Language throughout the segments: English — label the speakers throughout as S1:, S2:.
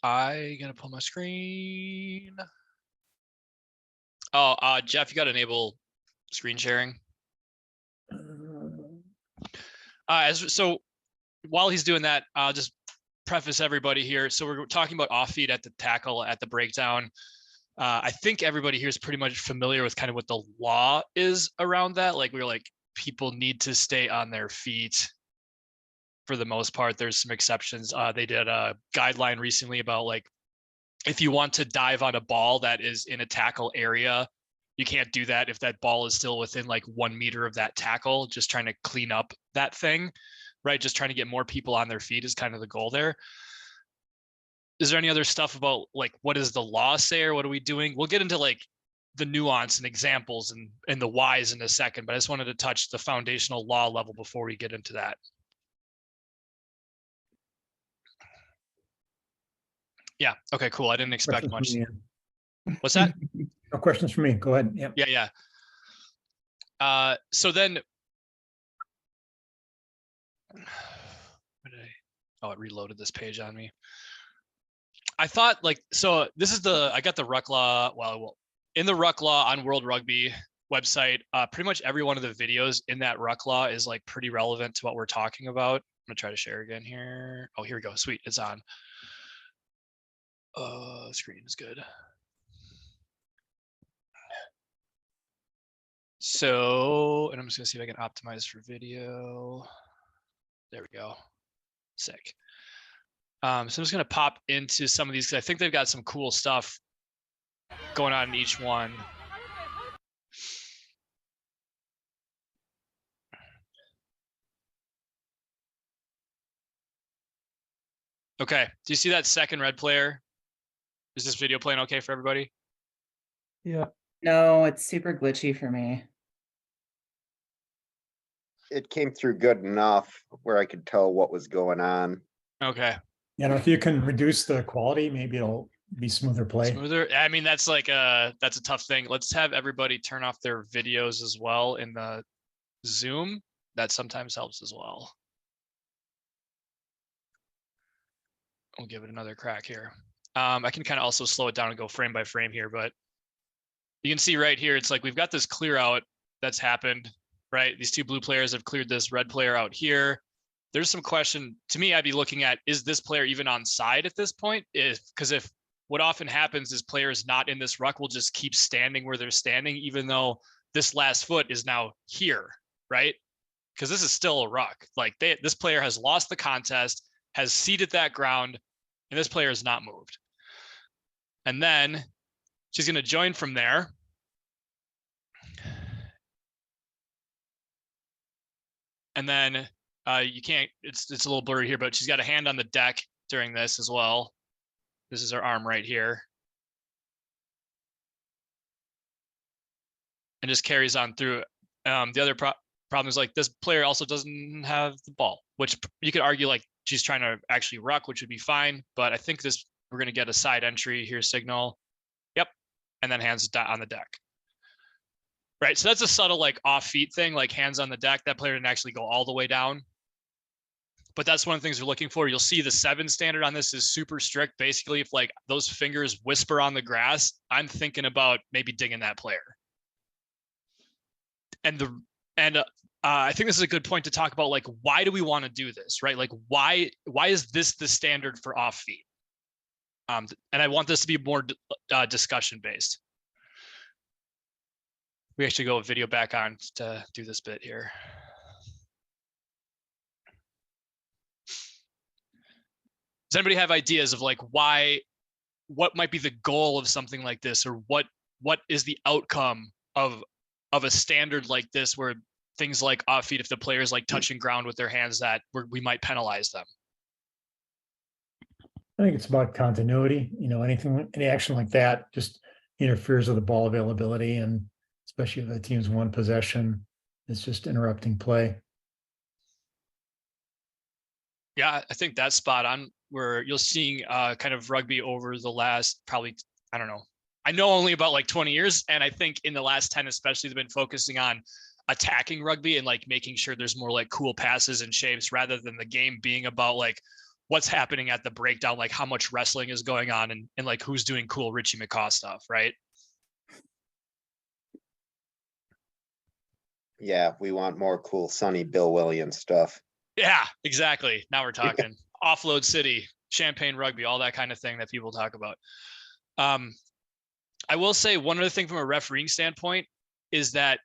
S1: I gonna pull my screen. Oh, Jeff, you got to enable screen sharing. So while he's doing that, I'll just preface everybody here. So we're talking about off feet at the tackle at the breakdown. I think everybody here is pretty much familiar with kind of what the law is around that. Like we're like, people need to stay on their feet for the most part. There's some exceptions. They did a guideline recently about like, if you want to dive on a ball that is in a tackle area, you can't do that if that ball is still within like 1 meter of that tackle, just trying to clean up that thing, right? Just trying to get more people on their feet is kind of the goal there. Is there any other stuff about like, what does the law say or what are we doing? We'll get into like the nuance and examples and the whys in a second, but I just wanted to touch the foundational law level before we get into that. Yeah. Okay, cool. I didn't expect much. What's that?
S2: No questions for me. Go ahead. Yep.
S1: Yeah. So then, it reloaded this page on me. I thought like, so this is I got the ruck law. Well, in the ruck law on World Rugby website, pretty much every one of the videos in that ruck law is like pretty relevant to what we're talking about. I'm gonna try to share again here. Oh, here we go. Sweet, it's on. Screen is good. So, and I'm just gonna see if I can optimize for video. There we go. Sick. So I'm just gonna pop into some of these because I think they've got some cool stuff going on in each one. Okay, do you see that second red player? Is this video playing okay for everybody?
S2: Yeah.
S3: No, it's super glitchy for me.
S4: It came through good enough where I could tell what was going on.
S1: Okay.
S2: You know, if you can reduce the quality, maybe it'll be smoother play.
S1: Smoother. I mean, that's like that's a tough thing. Let's have everybody turn off their videos as well in the Zoom. That sometimes helps as well. We'll give it another crack here. I can kind of also slow it down and go frame by frame here, but you can see right here, it's like we've got this clear out that's happened, right? These two blue players have cleared this red player out here. There's some question to me, I'd be looking at, is this player even on side at this point? Because if what often happens is players not in this ruck will just keep standing where they're standing, even though this last foot is now here, right? Because this is still a ruck. Like this player has lost the contest, has ceded that ground, and this player is not moved. And then she's going to join from there. And then you can't, it's a little blurry here, but she's got a hand on the deck during this as well. This is her arm right here. And just carries on through. The other problem is like this player also doesn't have the ball, which you could argue like she's trying to actually ruck, which would be fine. But I think we're going to get a side entry here signal. Yep. And then hands on the deck. Right. So that's a subtle like off feet thing, like hands on the deck. That player didn't actually go all the way down. But that's one of the things we're looking for. You'll see the 7 standard on this is super strict. Basically, if like those fingers whisper on the grass, I'm thinking about maybe digging that player. And I think this is a good point to talk about, like, why do we want to do this, right? Like, why is this the standard for off feet? And I want this to be more discussion based. We actually go video back on to do this bit here. Does anybody have ideas of like what might be the goal of something like this, or what is the outcome of a standard like this, where things like off feet, if the player's like touching ground with their hands, that we might penalize them?
S2: I think it's about continuity. You know, any action like that just interferes with the ball availability, and especially if the team's one possession, it's just interrupting play.
S1: Yeah, I think that's spot on, where you're seeing kind of rugby over the last probably, I don't know. I know only about like 20 years. And I think in the last 10, especially, they've been focusing on attacking rugby and like making sure there's more like cool passes and shapes, rather than the game being about like what's happening at the breakdown, like how much wrestling is going on and like who's doing cool Richie McCaw stuff, right?
S4: Yeah, we want more cool Sonny Bill Williams stuff.
S1: Yeah, exactly. Now we're talking offload city, champagne rugby, all that kind of thing that people talk about. I will say one other thing from a refereeing standpoint is that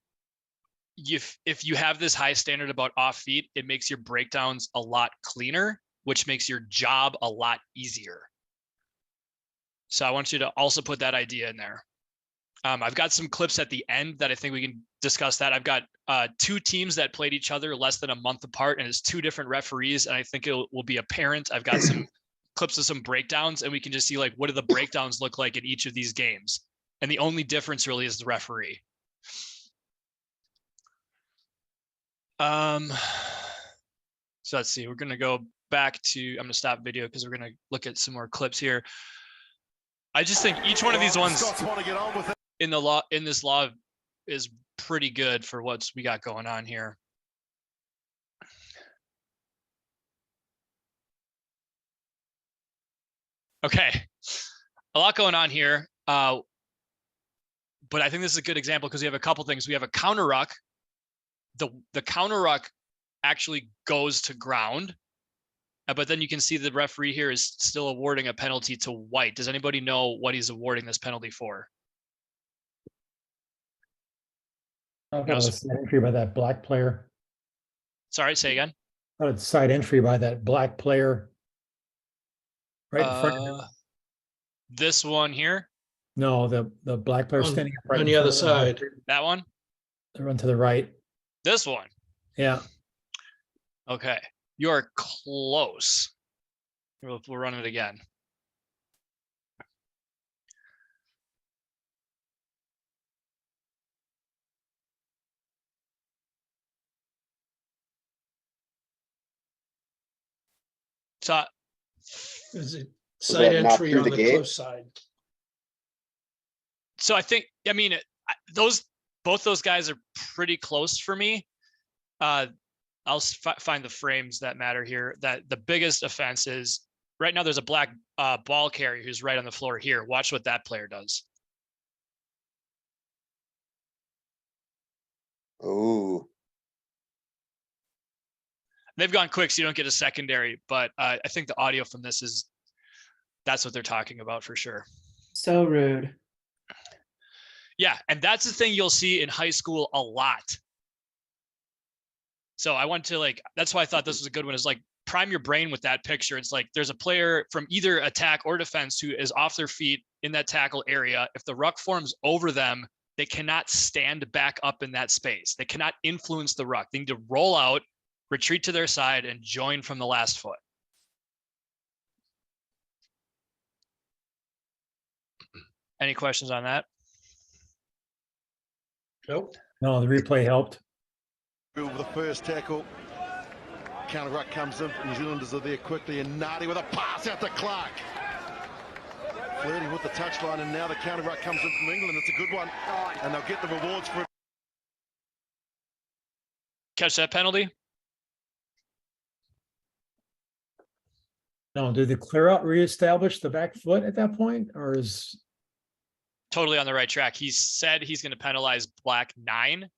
S1: if you have this high standard about off feet, it makes your breakdowns a lot cleaner, which makes your job a lot easier. So I want you to also put that idea in there. I've got some clips at the end that I think we can discuss that. I've got 2 teams that played each other less than a month apart, and it's 2 different referees. And I think it will be apparent. I've got some clips of some breakdowns, and we can just see like, what do the breakdowns look like in each of these games? And the only difference really is the referee. So let's see, we're going to go back to, I'm going to stop video because we're going to look at some more clips here. I just think each one of these ones in this law is pretty good for what we got going on here. Okay, a lot going on here. But I think this is a good example because we have a couple things. We have a counter ruck. The counter ruck actually goes to ground, but then you can see the referee here is still awarding a penalty to White. Does anybody know what he's awarding this penalty for?
S2: I thought it was side entry by that black player.
S1: Sorry, say again.
S2: I thought it's side entry by that black player. Right in front of him.
S1: This one here.
S2: No, the black player standing up right
S5: on
S2: in
S5: the other
S2: front of him.
S5: side.
S1: That one.
S2: The run to the right.
S1: This one.
S2: Yeah.
S1: Okay, you're close. We'll run it again. So
S5: Is it
S4: Was
S5: side
S4: that not
S5: entry
S4: through
S5: on
S4: the
S5: the
S4: gate?
S5: close side?
S1: So I think, I mean, both those guys are pretty close for me. I'll find the frames that matter here. That the biggest offense is right now there's a black ball carrier who's right on the floor here. Watch what that player does.
S4: Ooh,
S1: They've gone quick, so you don't get a secondary, but I think the audio from this that's what they're talking about for sure.
S3: So rude.
S1: Yeah, and that's the thing you'll see in high school a lot. So I want to that's why I thought this was a good one, is like prime your brain with that picture. It's like there's a player from either attack or defense who is off their feet in that tackle area. If the ruck forms over them, they cannot stand back up in that space. They cannot influence the ruck. They need to roll out, retreat to their side, and join from the last foot. Any questions on that?
S5: Nope.
S2: No, the replay helped.
S6: With the first tackle, counter ruck comes in. New Zealanders are there quickly, and Nardi with a pass out to Clark. Flirting with the touchline, and now the counter ruck comes in from England. It's a good one, and they'll get the rewards for it.
S1: Catch that penalty?
S2: No, did the clear out reestablish the back foot at that point, or is
S1: Totally on the right track. He said he's going to penalize black 9.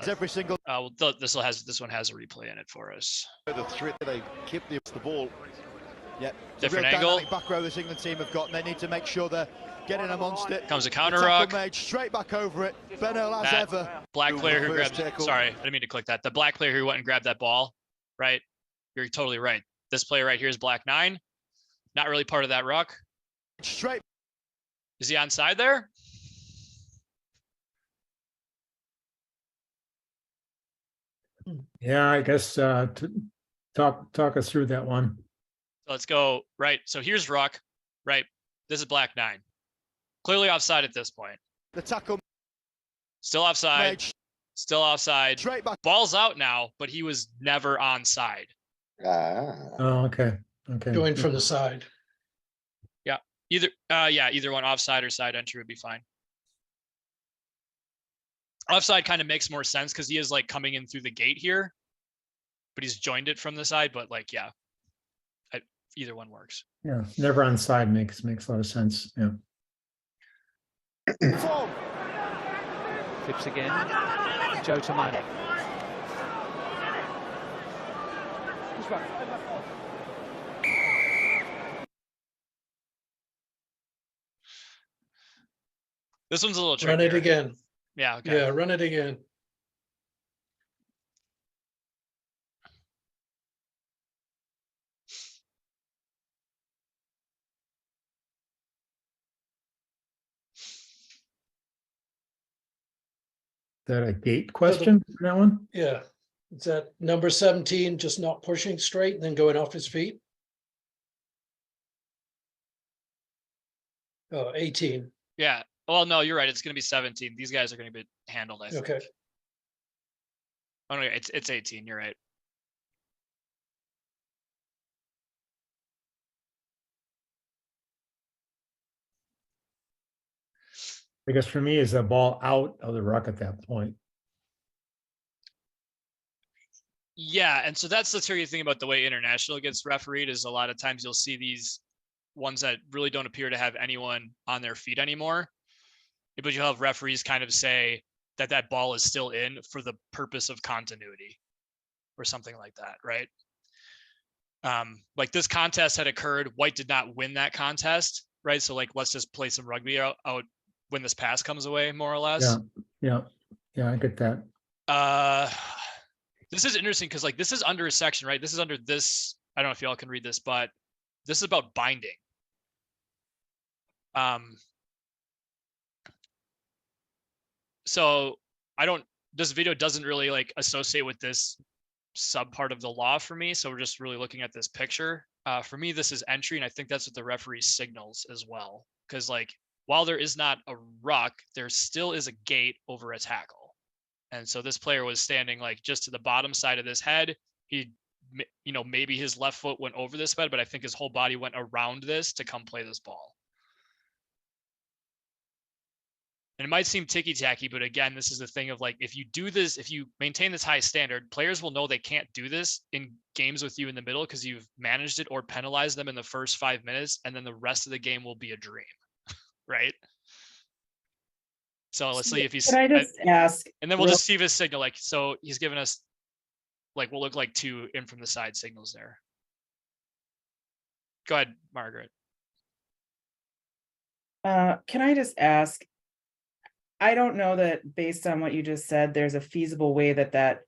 S6: Every single
S1: Well, this one has a replay in it for us.
S6: the threat that they kept the ball.
S7: Yeah,
S1: Different
S7: real
S1: angle.
S7: dynamic back row this England team have got, and they need to make sure they're getting amongst it.
S1: Comes a
S7: The
S1: counter
S7: tackle
S1: ruck.
S7: made straight back over it. Benno as
S1: That
S7: ever.
S1: black player who
S6: First
S1: grabbed.
S6: tackle.
S1: Sorry, I didn't mean to click that. The black player who went and grabbed that ball. Right, you're totally right. This player right here is black 9. Not really part of that ruck.
S7: Straight.
S1: Is he onside there?
S2: yeah, I guess to talk us through that one.
S1: So let's go right. So here's ruck. Right. This is black 9. Clearly offside at this point.
S7: The tackle
S1: Still offside.
S7: made
S1: Still offside.
S7: straight back.
S1: Ball's out now, but he was never onside.
S2: Oh, okay. Okay.
S5: Going from the side.
S1: Either one, offside or side entry would be fine. Offside kind of makes more sense because he is like coming in through the gate here. but he's joined it from the side, but like, yeah, either one works.
S2: Yeah, never on side makes a lot of sense. Yeah.
S8: Tips again. Joe Tamani.
S1: This one's a little
S5: Run it
S1: trickier.
S5: again.
S1: Yeah. Okay.
S5: Yeah, run it again.
S2: Is that a gate question for that one?
S5: Yeah. Is that number 17 just not pushing straight and then going off his feet? Oh, 18.
S1: Yeah. Well, no, you're right. It's going to be 17. These guys are going to be handled, I think.
S5: Okay.
S1: Oh no, it's 18. You're right.
S2: I guess for me, is the ball out of the ruck at that point?
S1: Yeah, and so that's the tricky thing about the way international gets refereed is a lot of times you'll see these ones that really don't appear to have anyone on their feet anymore. But you'll have referees kind of say that that ball is still in for the purpose of continuity or something like that, right? Like this contest had occurred, White did not win that contest, right? So like, let's just play some rugby out when this pass comes away, more or less.
S2: Yeah, I get that.
S1: This is interesting because like this is under a section, right? This is under this. I don't know if y'all can read this, but this is about binding. So this video doesn't really like associate with this sub part of the law for me. So we're just really looking at this picture. For me, this is entry, and I think that's what the referee signals as well. Because like, while there is not a ruck, there still is a gate over a tackle. And so this player was standing like just to the bottom side of this head. He, maybe his left foot went over this bed, but I think his whole body went around this to come play this ball. And it might seem ticky-tacky, but again, this is the thing of like, if you do this, if you maintain this high standard, players will know they can't do this in games with you in the middle because you've managed it or penalized them in the first 5 minutes, and then the rest of the game will be a dream, right? So let's see if he's.
S3: Can I just ask?
S1: And then we'll just see this signal. Like, so he's given us like what look like 2 in from the side signals there. Go ahead, Margaret.
S3: Can I just ask? I don't know that based on what you just said, there's a feasible way that that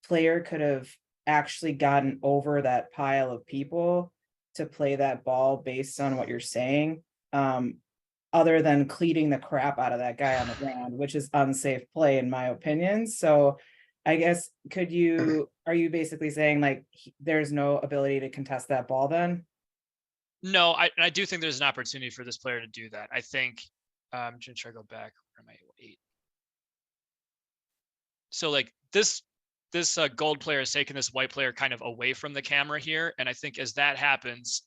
S3: player could have actually gotten over that pile of people to play that ball based on what you're saying. Other than cleating the crap out of that guy on the ground, which is unsafe play in my opinion. So I guess, are you basically saying like there's no ability to contest that ball then?
S1: No, I do think there's an opportunity for this player to do that. I think, I'm going to try to go back. Where am I? 8. So like this gold player is taking this white player kind of away from the camera here. And I think as that happens,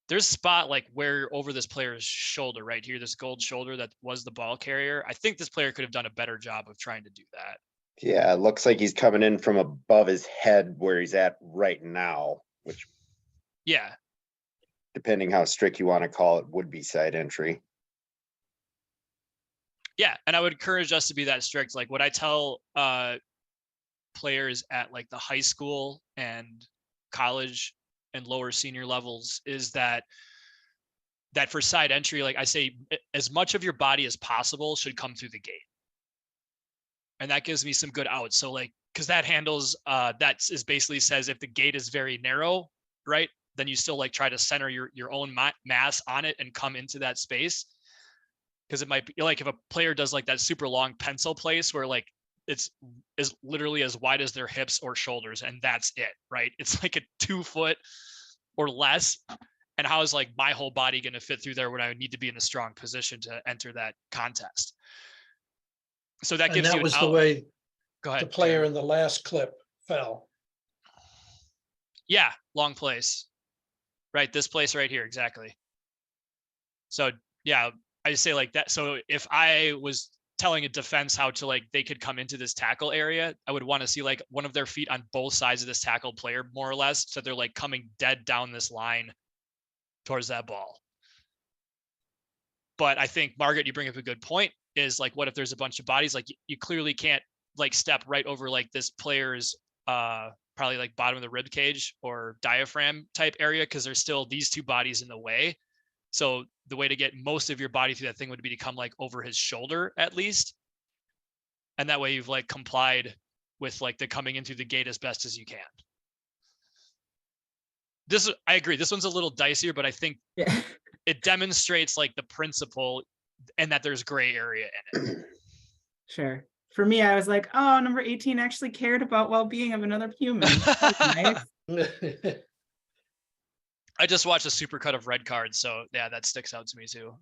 S1: there's a spot like where over this player's shoulder right here, this gold shoulder that was the ball carrier. I think this player could have done a better job of trying to do that.
S4: Yeah, it looks like he's coming in from above his head where he's at right now, which,
S1: yeah,
S4: depending how strict you want to call it, would be side entry.
S1: Yeah, and I would encourage us to be that strict. Like what I tell players at like the high school and college and lower senior levels is that for side entry, like I say, as much of your body as possible should come through the gate. And that gives me some good outs. So like, because that handles, that is basically says if the gate is very narrow, right, then you still like try to center your own mass on it and come into that space. Because it might be like if a player does like that super long pencil place where like it's is literally as wide as their hips or shoulders, and that's it, right? It's like a 2 foot or less. And how is like my whole body going to fit through there when I would need to be in a strong position to enter that contest? So that gives you
S5: was the way
S1: Go ahead,
S5: the player
S1: Darren.
S5: in the last clip fell.
S1: Yeah, long place. Right, this place right here, exactly. So yeah, I just say like that. So if I was telling a defense how to like, they could come into this tackle area, I would want to see like one of their feet on both sides of this tackle player, more or less. So they're like coming dead down this line towards that ball. But I think, Margaret, you bring up a good point, is like, what if there's a bunch of bodies? Like you clearly can't like step right over like this player's probably like bottom of the rib cage or diaphragm type area, because there's still these two bodies in the way. So the way to get most of your body through that thing would be to come like over his shoulder at least. And that way you've like complied with like the coming in through the gate as best as you can. This, I agree, this one's a little dicier, but I think
S3: Yeah.
S1: it demonstrates like the principle and that there's gray area in it.
S3: Sure. For me, I was like, oh, number 18 actually cared about well-being of another human. That was nice.
S1: I just watched a supercut of Red Cards, so yeah, that sticks out to me too.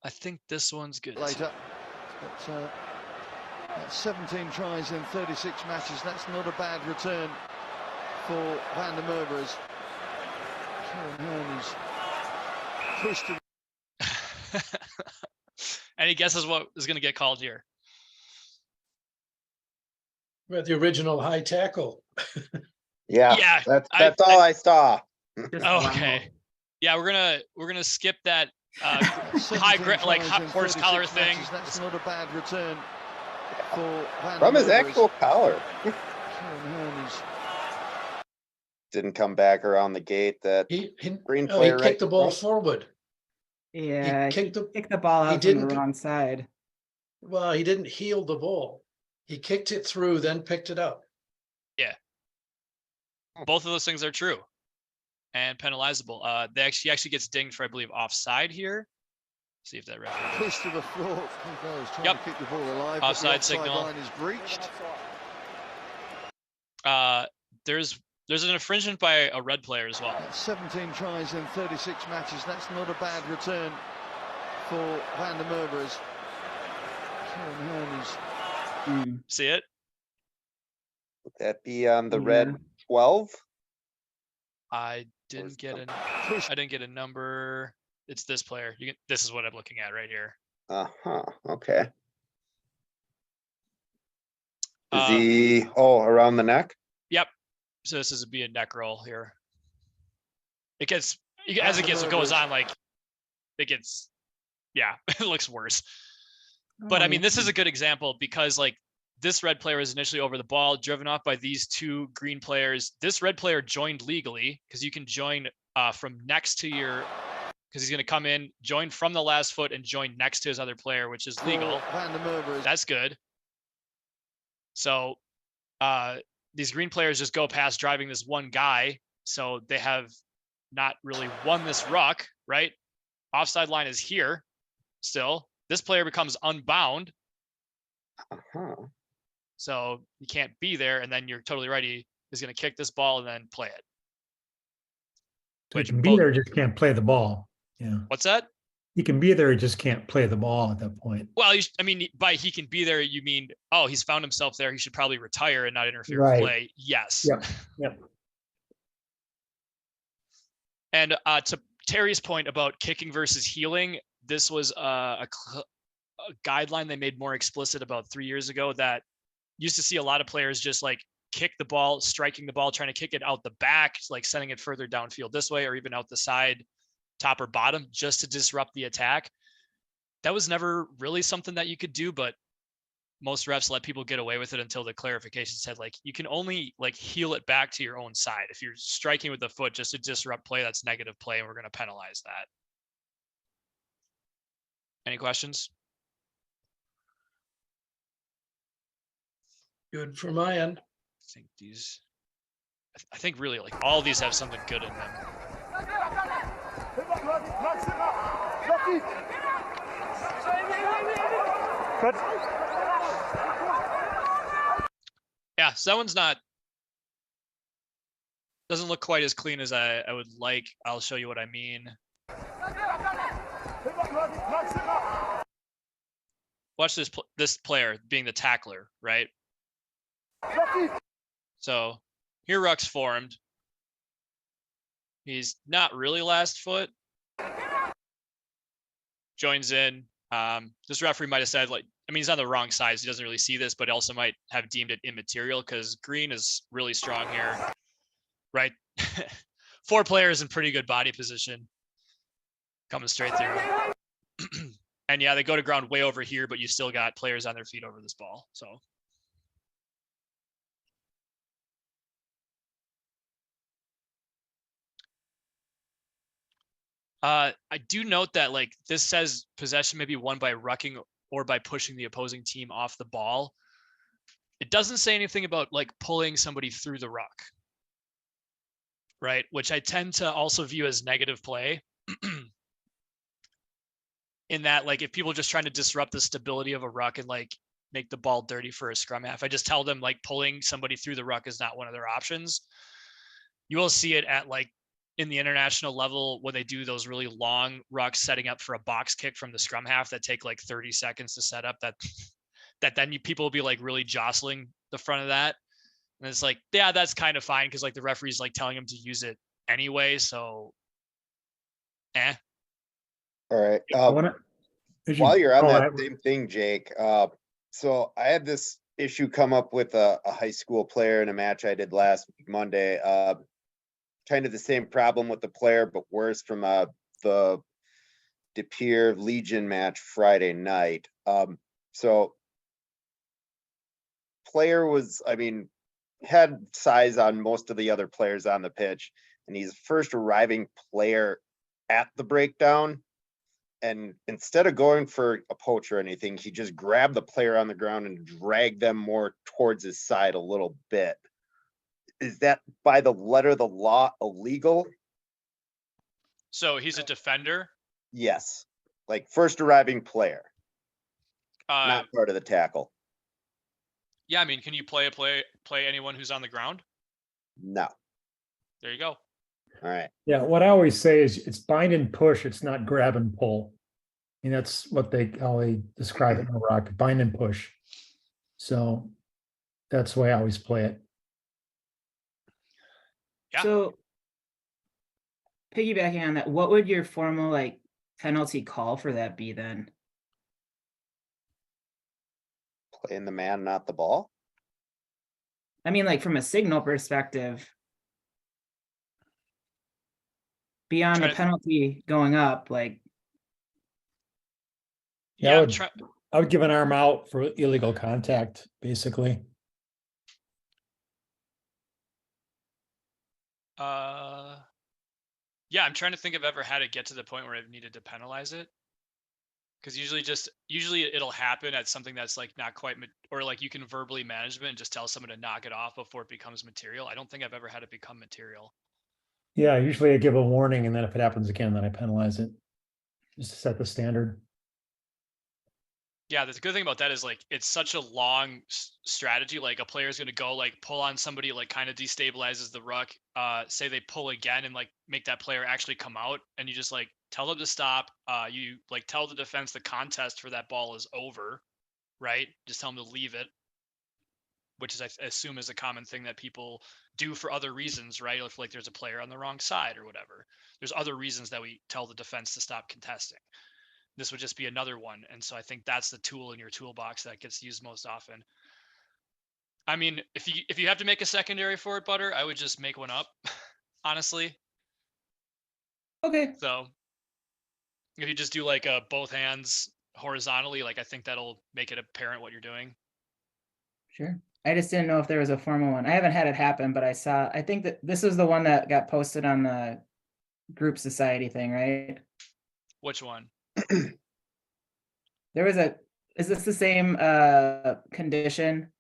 S1: I think this one's good.
S6: Later. But, that's 17 tries in 36 matches. That's not a bad return for Van der Merwe's. Kieran Hearn is pushed.
S1: Any guesses what is going to get called here?
S5: With the original high tackle.
S4: Yeah,
S1: Yeah,
S4: that's all I saw.
S3: Just
S1: Oh,
S3: wow.
S1: okay. Yeah, we're gonna skip that high like hot horse collar thing.
S6: That's not a bad return for Van der
S4: From his
S6: Merwe's.
S4: actual collar.
S6: Kieran Hearn is
S4: Didn't come back around the gate. That
S5: He
S4: green
S5: oh, he
S4: player
S5: kicked
S4: right
S5: the ball
S4: there.
S5: forward.
S3: Yeah,
S5: He kicked the
S3: kicked the ball
S5: he
S3: out from the
S5: didn't-
S3: wrong side.
S5: well, he didn't heel the ball. He kicked it through, then picked it up.
S1: Both of those things are true and penalizable. He actually gets dinged for, I believe, offside here. See if that referee.
S6: pushed to the floor. He goes trying
S1: Yep.
S6: to keep the ball alive. but the
S1: Offside signal.
S6: line is breached.
S1: There's an infringement by a red player as well.
S6: That's 17 tries in 36 matches. That's not a bad return for Van der Merwe's. Kieran Hearn is
S1: See it?
S4: Would that be on the
S3: Yeah.
S4: red 12?
S1: I didn't get a number. It's this player. This is what I'm looking at right here.
S4: Uh-huh, okay. Is
S1: Uh,
S4: he, around the neck?
S1: Yep. So this is a neck roll here. It gets, as it goes on, like it gets, yeah, it looks worse. But I mean, this is a good example because like this red player was initially over the ball, driven off by these two green players. This red player joined legally because you can join from next to your, because he's going to come in, join from the last foot and join next to his other player, which is legal.
S6: Van der Merwe.
S1: That's good. So these green players just go past driving this one guy. So they have not really won this ruck, right? Offside line is here still. This player becomes unbound.
S4: Uh-huh.
S1: So you can't be there. And then you're totally right. He is going to kick this ball and then play it.
S2: So he
S1: Which
S2: can be
S1: both-
S2: there, just can't play the ball. Yeah.
S1: What's that?
S2: He can be there, he just can't play the ball at that point.
S1: Well, I mean, by he can be there, you mean, oh, he's found himself there. He should probably retire and not interfere
S2: Right.
S1: with play. Yes.
S2: Yep. Yep.
S1: And to Terry's point about kicking versus healing, this was a guideline they made more explicit about 3 years ago that used to see a lot of players just like kick the ball, striking the ball, trying to kick it out the back, like sending it further downfield this way, or even out the side, top or bottom, just to disrupt the attack. That was never really something that you could do, but most refs let people get away with it until the clarification said, like, you can only like heel it back to your own side. If you're striking with the foot just to disrupt play, that's negative play, and we're going to penalize that. Any questions?
S5: Good for my end.
S1: I think these, I think really like all these have something good in them. Yeah, so that one's doesn't look quite as clean as I would like. I'll show you what I mean. Watch this player being the tackler, right? So here ruck's formed. He's not really last foot. Joins in. This referee might have said, like, I mean, he's on the wrong side, so he doesn't really see this, but also might have deemed it immaterial because green is really strong here, right? 4 players in pretty good body position coming straight through. And yeah, they go to ground way over here, but you still got players on their feet over this ball. So I do note that like this says possession may be won by rucking or by pushing the opposing team off the ball. It doesn't say anything about like pulling somebody through the ruck, right? Which I tend to also view as negative play. In that, like, if people are just trying to disrupt the stability of a ruck and like make the ball dirty for a scrum half, I just tell them like pulling somebody through the ruck is not one of their options. You will see it at like in the international level when they do those really long rucks setting up for a box kick from the scrum half that take like 30 seconds to set up, that then people will be like really jostling the front of that. And it's like, yeah, that's kind of fine because like the referee's like telling them to use it anyway. So
S4: All right.
S2: I wanna-
S4: While you're on
S2: Oh,
S4: that same thing, Jake, so I had this issue come up with a high school player in a match I did last Monday. Kind of the same problem with the player, but worse from the De Pere Legion match Friday night. So player was, I mean, had size on most of the other players on the pitch, and he's first arriving player at the breakdown. And instead of going for a poach or anything, he just grabbed the player on the ground and dragged them more towards his side a little bit. Is that by the letter of the law illegal?
S1: so he's a defender.
S4: Yes. Like first arriving player, not part of the tackle.
S1: Yeah, I mean, can you play anyone who's on the ground?
S4: No.
S1: There you go.
S4: All right.
S2: Yeah, what I always say is it's bind and push, it's not grab and pull. And that's what how they describe it in rock, bind and push. So that's the way I always play it.
S1: Yeah.
S3: So piggybacking on that, what would your formal like penalty call for that be then?
S4: Playing the man, not the ball.
S3: I mean, like from a signal perspective, beyond the penalty going up, like.
S2: Yeah, I would give an arm out for illegal contact, basically.
S1: Yeah, I'm trying to think if I've ever had it get to the point where I've needed to penalize it. Because usually it'll happen at something that's like not quite, or like you can verbally manage it and just tell someone to knock it off before it becomes material. I don't think I've ever had it become material.
S2: Yeah, usually I give a warning, and then if it happens again, then I penalize it. Just to set the standard.
S1: Yeah, the good thing about that is like it's such a long strategy. Like a player's going to go like pull on somebody, like kind of destabilizes the ruck. Say they pull again and like make that player actually come out, and you just like tell them to stop. You like tell the defense the contest for that ball is over, right? Just tell them to leave it, which is I assume is a common thing that people do for other reasons, right? If like there's a player on the wrong side or whatever, there's other reasons that we tell the defense to stop contesting. This would just be another one. And so I think that's the tool in your toolbox that gets used most often. I mean, if you have to make a secondary for it, Butter, I would just make one up, honestly.
S3: Okay.
S1: So if you just do like both hands horizontally, like I think that'll make it apparent what you're doing.
S3: Sure. I just didn't know if there was a formal one. I haven't had it happen, but I think that this was the one that got posted on the group society thing, right?
S1: Which one?
S3: There was is this the same condition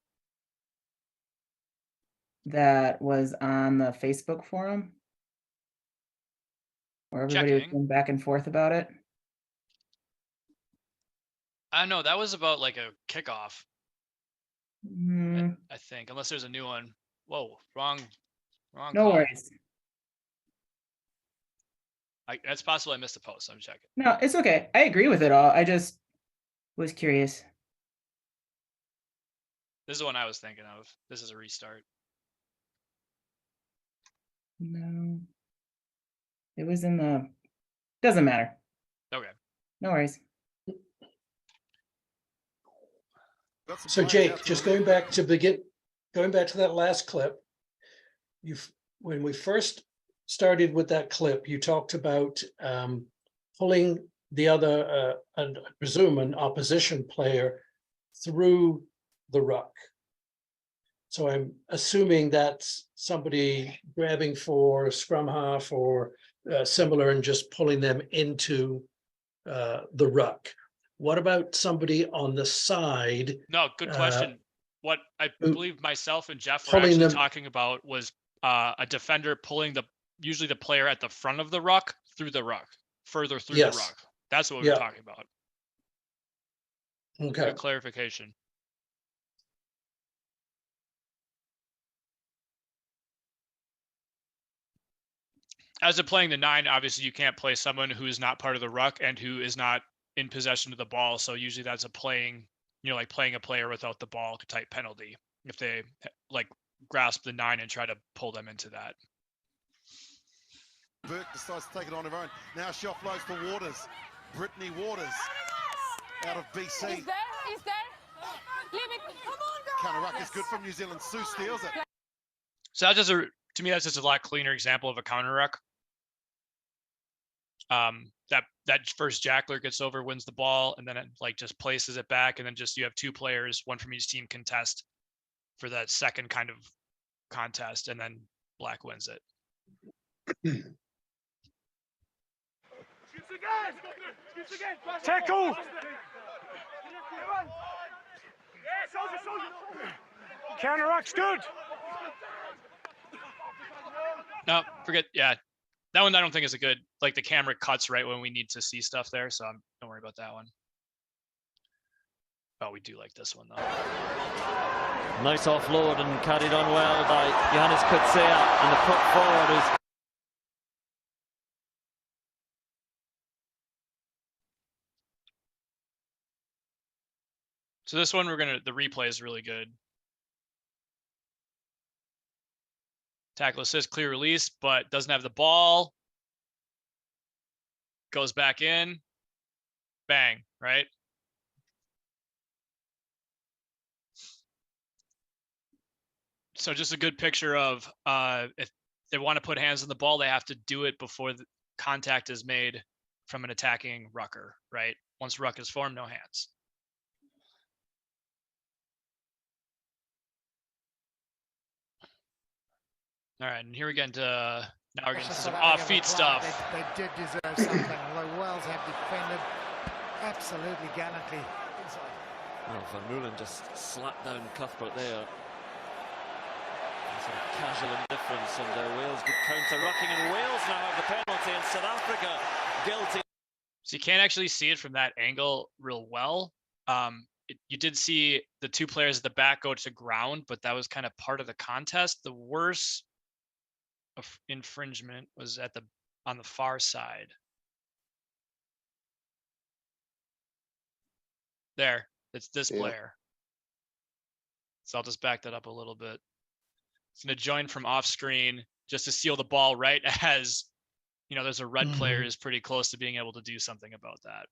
S3: that was on the Facebook forum? Where everybody was going back and forth about it?
S1: I know that was about like a kickoff. I think, unless there's a new one. Whoa, wrong.
S3: No worries.
S1: That's possible I missed a post. I'm checking.
S3: No, it's okay. I agree with it all. I just was curious.
S1: This is the one I was thinking of. This is a restart.
S3: No. It was in the... Doesn't matter.
S1: Okay.
S3: No worries.
S5: So Jake, just going back to that last clip, when we first started with that clip, you talked about pulling the other, and I presume an opposition player through the ruck. So I'm assuming that's somebody grabbing for scrum half or similar and just pulling them into the ruck. What about somebody on the side?
S1: No, good question. What I
S5: who-
S1: believe myself and Jeff were
S5: pulling
S1: actually
S5: them-
S1: talking about was a defender pulling usually the player at the front of the ruck through the ruck, further through
S5: Yes.
S1: the ruck. That's what we
S5: Yeah.
S1: were talking about.
S5: Okay.
S1: Good clarification. As to playing the 9, obviously you can't play someone who is not part of the ruck and who is not in possession of the ball. So usually that's a playing, like playing a player without the ball type penalty if they like grasp the 9 and try to pull them into that.
S6: Burke decides to take it on her own. Now she offloads for Waters. Brittany Waters out of BC.
S9: Is there? Leave it. Come on,
S6: Counter ruck is good from New Zealand. Sue steals it.
S1: So that's just to me, that's just a lot cleaner example of a counter ruck. That first jackler gets over, wins the ball, and then it like just places it back, and then just you have 2 players, one from each team contest for that second kind of contest, and then black wins it.
S10: Tackle! Counter ruck's good.
S1: No, forget. Yeah, that one I don't think is a good. Like the camera cuts right when we need to see stuff there, so don't worry about that one. Oh, we do like this one though.
S8: Nice offload and carried on well by Johannes Kutsea, and the put forward is.
S1: So this one the replay is really good. Tackle assist, clear release, but doesn't have the ball. Goes back in. Bang, right? So just a good picture of if they want to put hands on the ball, they have to do it before the contact is made from an attacking rucker, right? Once ruck is formed, no hands. All right, and here we get into now we're getting to some off-feet stuff.
S10: They did deserve something. Although Wales have defended absolutely gallantly.
S8: Well, Van Meulen just slapped down Cuthbert there. Sort of casual indifference, and Wales good counter-rucking, and Wales now have the penalty, and South Africa guilty.
S1: So you can't actually see it from that angle real well. You did see the 2 players at the back go to ground, but that was kind of part of the contest. The worst infringement was on the far side. There, it's this player. So I'll just back that up a little bit. It's going to join from off screen just to steal the ball right as, there's a red player is pretty close to being able to do something about that.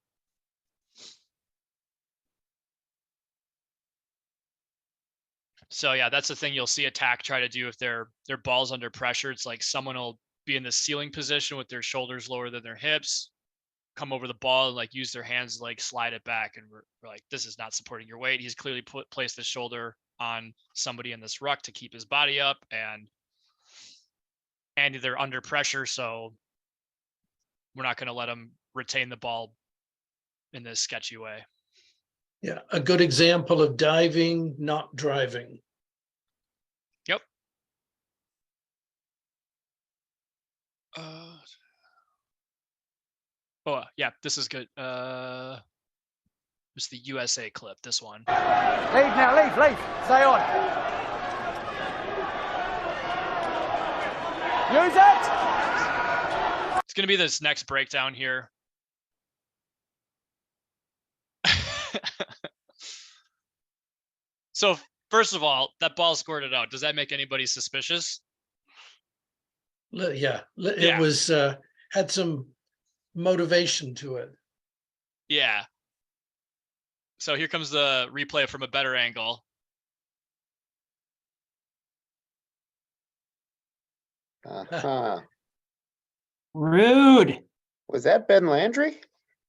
S1: So yeah, that's the thing you'll see attack try to do if their ball's under pressure. It's like someone will be in the ceiling position with their shoulders lower than their hips, come over the ball and like use their hands to like slide it back. And we're like, this is not supporting your weight. He's clearly placed the shoulder on somebody in this ruck to keep his body up, and they're under pressure. So we're not going to let him retain the ball in this sketchy way.
S5: Yeah, a good example of diving, not driving.
S1: Yep. Yeah, this is good. It's the USA clip, this one.
S10: Leave now, leave. Stay on. Use it.
S1: It's going to be this next breakdown here. So first of all, that ball squirted out. Does that make anybody suspicious?
S5: Yeah, it was had some motivation to it.
S1: Yeah. So here comes the replay from a better angle.
S3: Rude.
S4: Was that Ben Landry?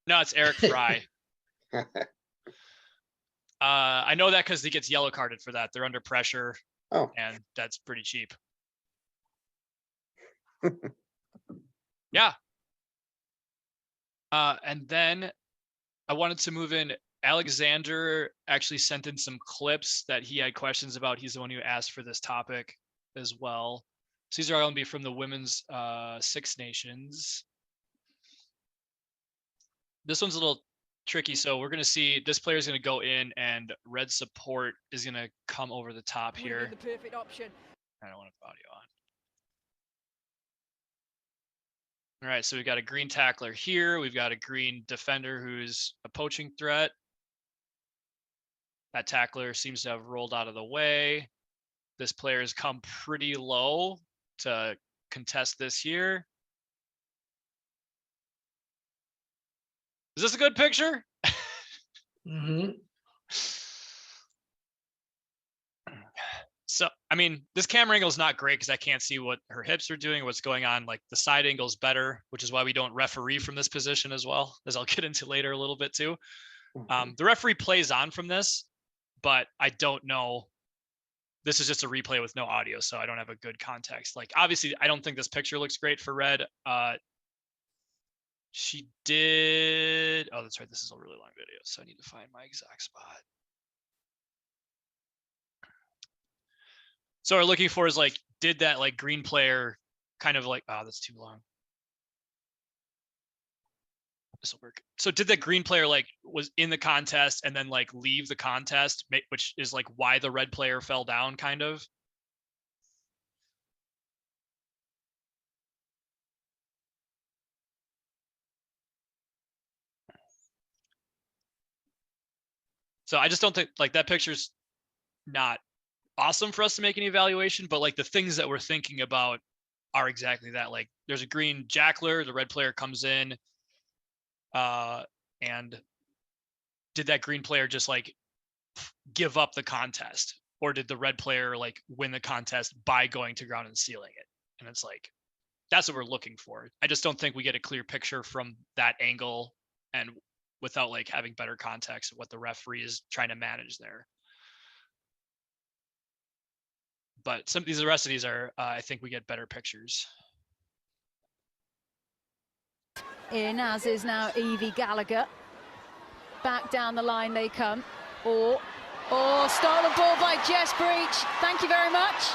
S1: No, it's Eric Fry. I know that because he gets yellow carded for that. They're under pressure.
S4: Oh.
S1: And that's pretty cheap. Yeah. And then I wanted to move in. Alexander actually sent in some clips that he had questions about. He's the one who asked for this topic as well. So these are going to be from the women's Six Nations. This one's a little tricky. So we're going to see this player is going to go in and red support is going to come over the top here.
S9: The perfect option.
S1: I don't want to put audio on. All right, so we've got a green tackler here. We've got a green defender who's a poaching threat. That tackler seems to have rolled out of the way. This player has come pretty low to contest this here. Is this a good picture?
S5: Mm-hmm.
S1: So, I mean, this camera angle is not great because I can't see what her hips are doing, what's going on. Like the side angle is better, which is why we don't referee from this position as well, as I'll get into later a little bit too. The referee plays on from this, but I don't know. This is just a replay with no audio, so I don't have a good context. Like, obviously, I don't think this picture looks great for red. She did. Oh, that's right. This is a really long video, so I need to find my exact spot. So what we're looking for is like, did that like green player kind of like, oh, that's too long. This will work. So did that green player like was in the contest and then like leave the contest, which is like why the red player fell down kind of? So I just don't think like that picture's not awesome for us to make an evaluation, but like the things that we're thinking about are exactly that. Like there's a green jackler, the red player comes in, and did that green player just like give up the contest, or did the red player like win the contest by going to ground and sealing it? And it's like, that's what we're looking for. I just don't think we get a clear picture from that angle and without like having better context of what the referee is trying to manage there. But some of these, the rest of these are, I think we get better pictures.
S9: In as is now Evie Gallagher. Back down the line they come. Or stolen ball by Jess Breach. Thank you very much.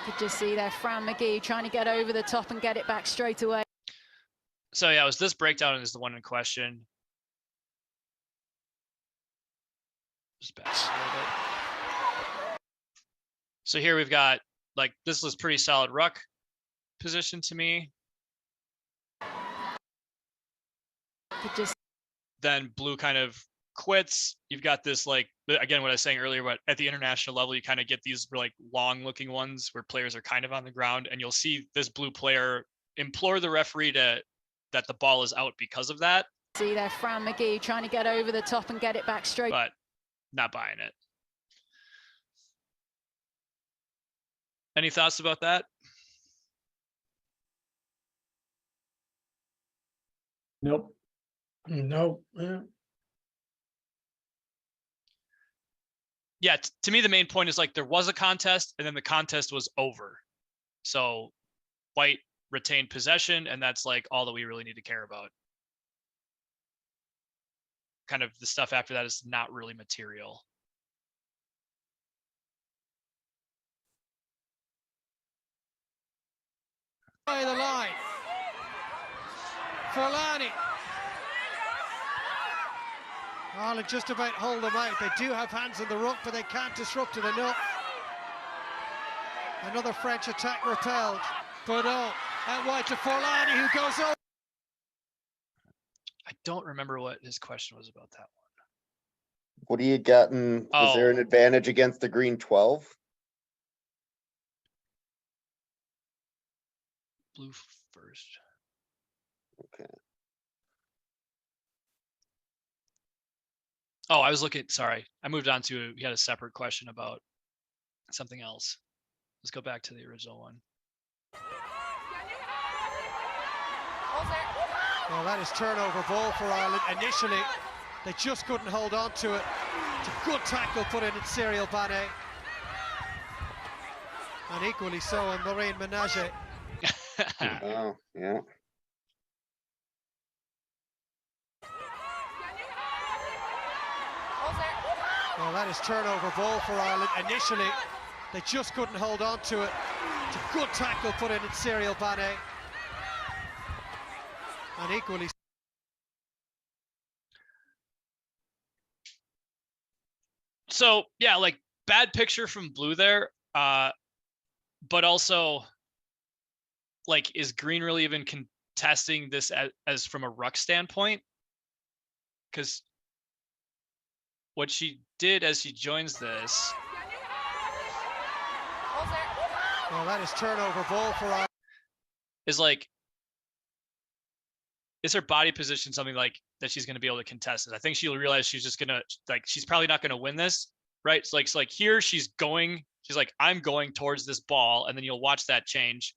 S9: You could just see there Fran McGee trying to get over the top and get it back straight away.
S1: So yeah, it was this breakdown is the one in question. Just back a little bit. So here we've got, like, this was pretty solid ruck position to me. Then blue kind of quits. You've got this, like, again, what I was saying earlier, but at the international level, you kind of get these like long looking ones where players are kind of on the ground, and you'll see this blue player implore the referee that the ball is out because of that.
S9: See there Fran McGee trying to get over the top and get it back straight.
S1: But not buying it. Any thoughts about that?
S2: Nope.
S5: No.
S1: Yeah, to me, the main point is like there was a contest and then the contest was over. So white retained possession, and that's like all that we really need to care about. Kind of the stuff after that is not really material.
S10: By the line. Forlani. Ireland just about hold them out. They do have hands in the ruck, but they can't disrupt it enough. Another French attack repelled. Boudon out wide to Forlani, who goes over.
S1: I don't remember what his question was about that one.
S4: What do you gotten? Was there an advantage against the green 12?
S1: Blue first.
S4: Okay.
S1: Oh, I was looking, sorry. I moved on to, he had a separate question about something else. Let's go back to the original one.
S10: Well, that is turnover ball for Ireland. Initially, they just couldn't hold on to it. It's a good tackle put in Cyril Bane. And equally so in Maureen Menage.
S4: Oh, yeah.
S10: Well, that is turnover ball for Ireland. Initially, they just couldn't hold on to it. It's a good tackle put in Cyril Bane. And equally.
S1: So yeah, like bad picture from Blue there. But also, like, is Green really even contesting this as from a ruck standpoint? Because what she did as she joins this.
S10: Well, that is turnover ball for Ireland.
S1: Is like, is her body position something like that she's going to be able to contest it? I think she'll realize she's just going to, like, she's probably not going to win this, right? So like here she's like, I'm going towards this ball, and then you'll watch that change.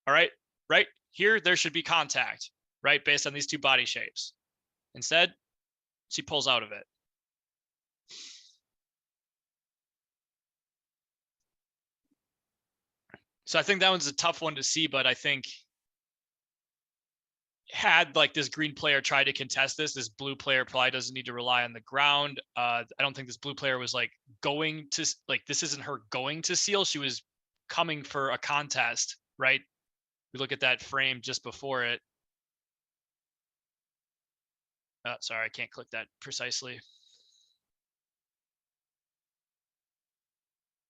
S1: All right, right here, there should be contact, right? Based on these two body shapes. Instead, she pulls out of it. So I think that one's a tough one to see, but I think had like this green player tried to contest this blue player probably doesn't need to rely on the ground. I don't think this blue player was like going to, like, this isn't her going to seal. She was coming for a contest, right? We look at that frame just before it. Sorry, I can't click that precisely.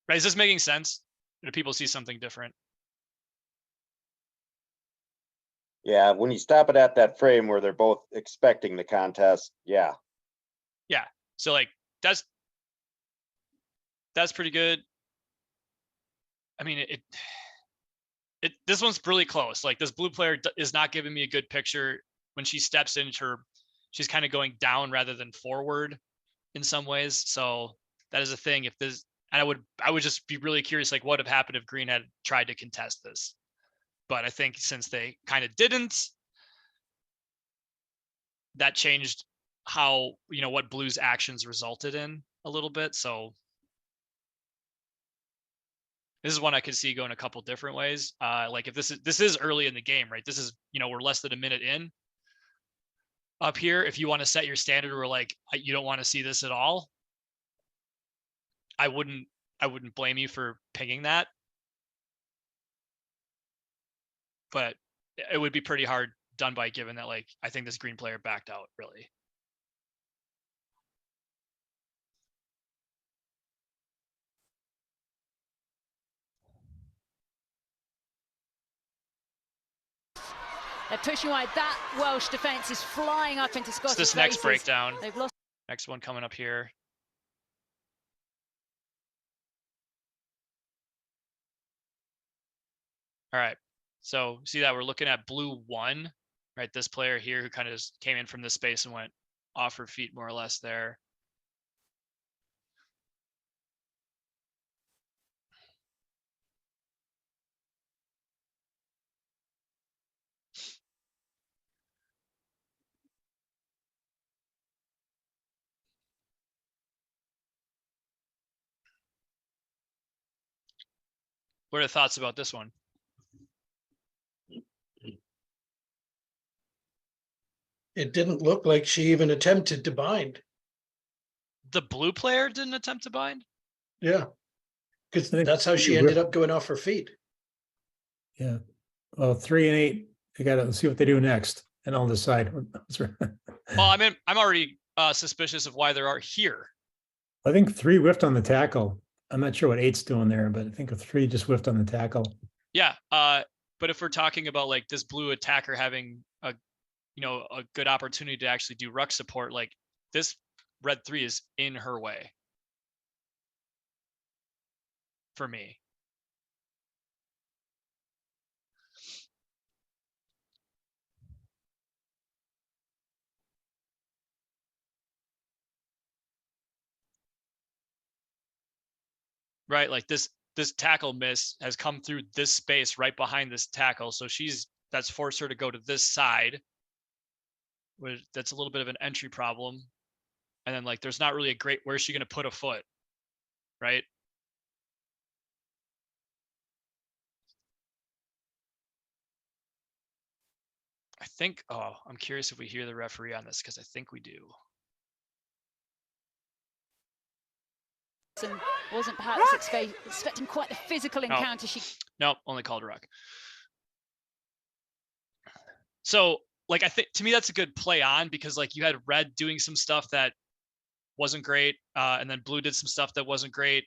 S1: Right, is this making sense? Or do people see something different?
S4: Yeah, when you stop it at that frame where they're both expecting the contest, yeah.
S1: Yeah, so like that's pretty good. I mean, this one's really close. Like, this blue player is not giving me a good picture. When she steps into her, she's kind of going down rather than forward in some ways. So that is a thing. If this, and I would just be really curious, like, what would have happened if Green had tried to contest this? But I think since they kind of didn't, that changed how, what Blue's actions resulted in a little bit. So this is one I could see going a couple different ways. Like, if this is early in the game, right? This is, we're less than a minute in. Up here, if you want to set your standard where, like, you don't want to see this at all, I wouldn't blame you for pinging that. But it would be pretty hard done by, given that, like, I think this green player backed out, really.
S9: They're pushing wide. That Welsh defence is flying up into Scottish
S1: It's this next
S9: faces.
S1: breakdown.
S9: They've lost.
S1: Next one coming up here. All right. So see that we're looking at Blue 1, right? This player here who kind of just came in from this space and went off her feet more or less there. What are the thoughts about this one?
S5: It didn't look like she even attempted to bind.
S1: The blue player didn't attempt to bind?
S5: Yeah. Because
S2: I think
S5: that's how she
S2: you
S5: ended
S2: whip-
S5: up going off her feet.
S2: Yeah. Well, 3 and 8, they got to see what they do next, and I'll decide.
S1: Well, I mean, I'm already suspicious of why they are here.
S2: I think 3 whiffed on the tackle. I'm not sure what 8's doing there, but I think a 3 just whiffed on the tackle.
S1: Yeah. But if we're talking about, like, this blue attacker having a good opportunity to actually do ruck support, like, this red 3 is in her way for me. right? Like this tackle miss has come through this space right behind this tackle. So that's forced her to go to this side, which that's a little bit of an entry problem. And then like, there's not really a great, where's she going to put a foot, right? I think, I'm curious if we hear the referee on this, because I think we do.
S9: Wasn't perhaps expecting quite the physical encounter.
S1: No, only called ruck. So like, I think to me, that's a good play on, because like you had red doing some stuff that wasn't great. And then blue did some stuff that wasn't great.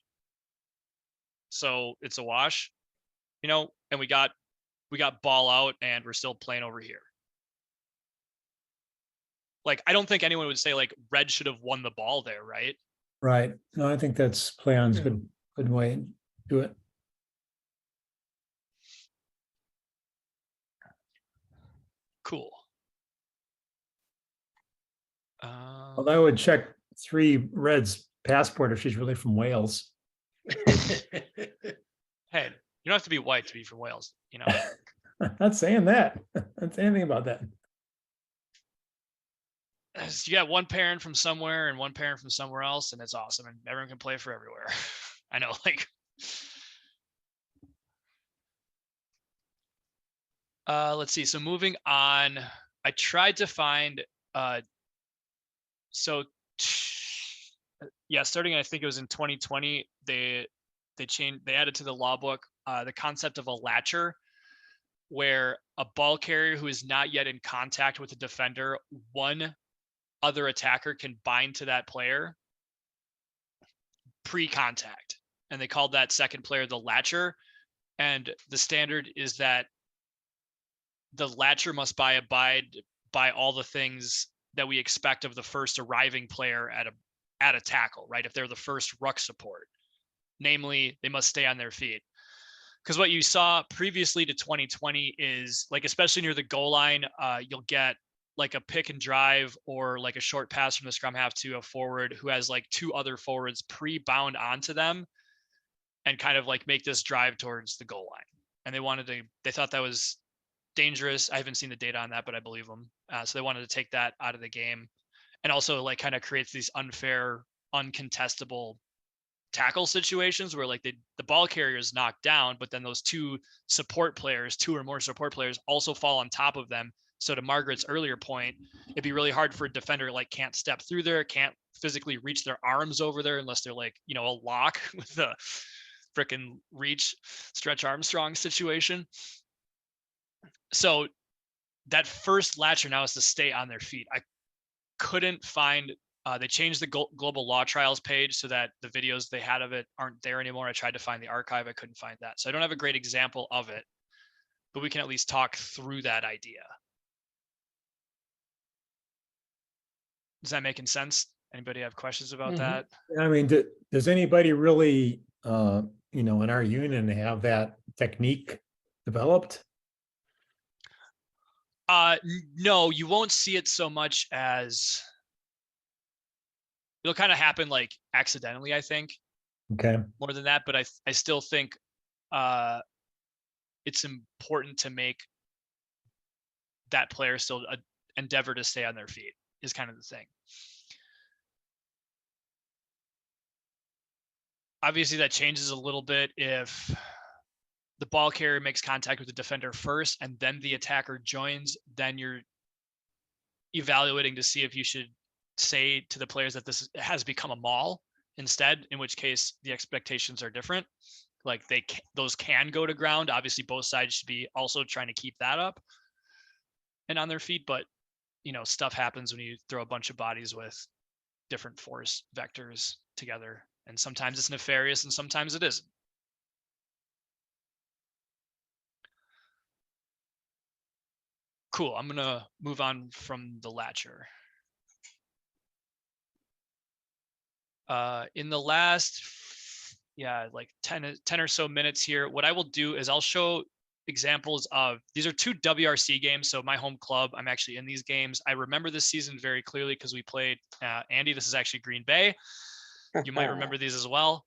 S1: So it's a wash, and we got ball out and we're still playing over here. Like, I don't think anyone would say like red should have won the ball there, right?
S2: Right. No, I think that's play on's good way to do it.
S1: Cool.
S2: Well, I would check 3 Reds passport if she's really from Wales.
S1: Hey, you don't have to be white to be from Wales,
S2: I'm not saying that. I'm not saying anything about that.
S1: You got one parent from somewhere and one parent from somewhere else, and it's awesome, and everyone can play for everywhere. I know, like. Let's see. So moving on, I tried to find. Starting, I think it was in 2020, they added to the law book the concept of a latcher, where a ball carrier who is not yet in contact with a defender, one other attacker can bind to that player pre-contact, and they called that second player the latcher. And the standard is that the latcher must abide by all the things that we expect of the first arriving player at a tackle, right? If they're the first ruck support, namely, they must stay on their feet. Because what you saw previously to 2020 is, like, especially near the goal line, you'll get like a pick and drive or like a short pass from the scrum half to a forward who has like 2 other forwards pre-bound onto them and kind of like make this drive towards the goal line. And they thought that was dangerous. I haven't seen the data on that, but I believe them. So they wanted to take that out of the game, and also like kind of creates these unfair, uncontestable tackle situations where like the ball carrier is knocked down, but then those 2 or more support players also fall on top of them. So to Margaret's earlier point, it'd be really hard for a defender like can't step through there, can't physically reach their arms over there unless they're like, a lock with a frickin' reach Stretch Armstrong situation. So that first latcher now is to stay on their feet. I couldn't find, they changed the global law trials page so that the videos they had of it aren't there anymore. I tried to find the archive. I couldn't find that. So I don't have a great example of it, but we can at least talk through that idea. Is that making sense? Anybody have questions about that?
S2: I mean, does anybody really, in our union have that technique developed?
S1: No, you won't see it so much as it'll kind of happen like accidentally, I think.
S2: Okay.
S1: More than that, but I still think it's important to make that player still endeavor to stay on their feet is kind of the thing. Obviously, that changes a little bit if the ball carrier makes contact with the defender first and then the attacker joins. Then you're evaluating to see if you should say to the players that this has become a maul instead, in which case the expectations are different. Like those can go to ground. Obviously, both sides should be also trying to keep that up and on their feet. But, stuff happens when you throw a bunch of bodies with different force vectors together. And sometimes it's nefarious and sometimes it isn't. Cool. I'm going to move on from the latcher. In the last, like 10 or so minutes here, what I will do is I'll show examples of, these are 2 WRC games. So my home club, I'm actually in these games. I remember this season very clearly because we played, Andy, this is actually Green Bay. You might remember these as well.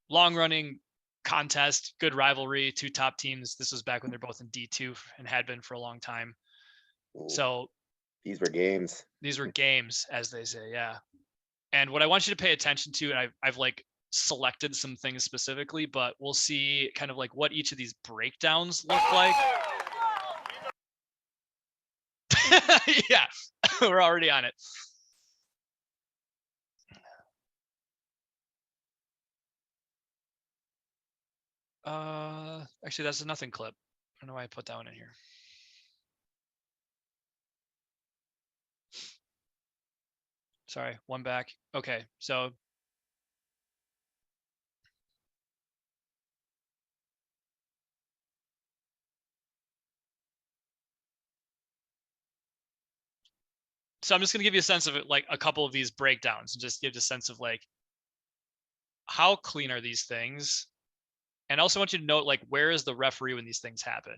S1: long running contest, good rivalry, two top teams. This was back when they're both in D2 and had been for a long time.
S4: Ooh,
S1: So
S4: these were games.
S1: these were games, as they say. Yeah. And what I want you to pay attention to, and I've like selected some things specifically, but we'll see kind of like what each of these breakdowns look like. Yeah, we're already on it. Actually, that's a nothing clip. I don't know why I put that one in here. Sorry, one back. Okay, so I'm just gonna give you a sense of it, like a couple of these breakdowns, and just give you a sense of like how clean are these things, and I also want you to note like where is the referee when these things happen.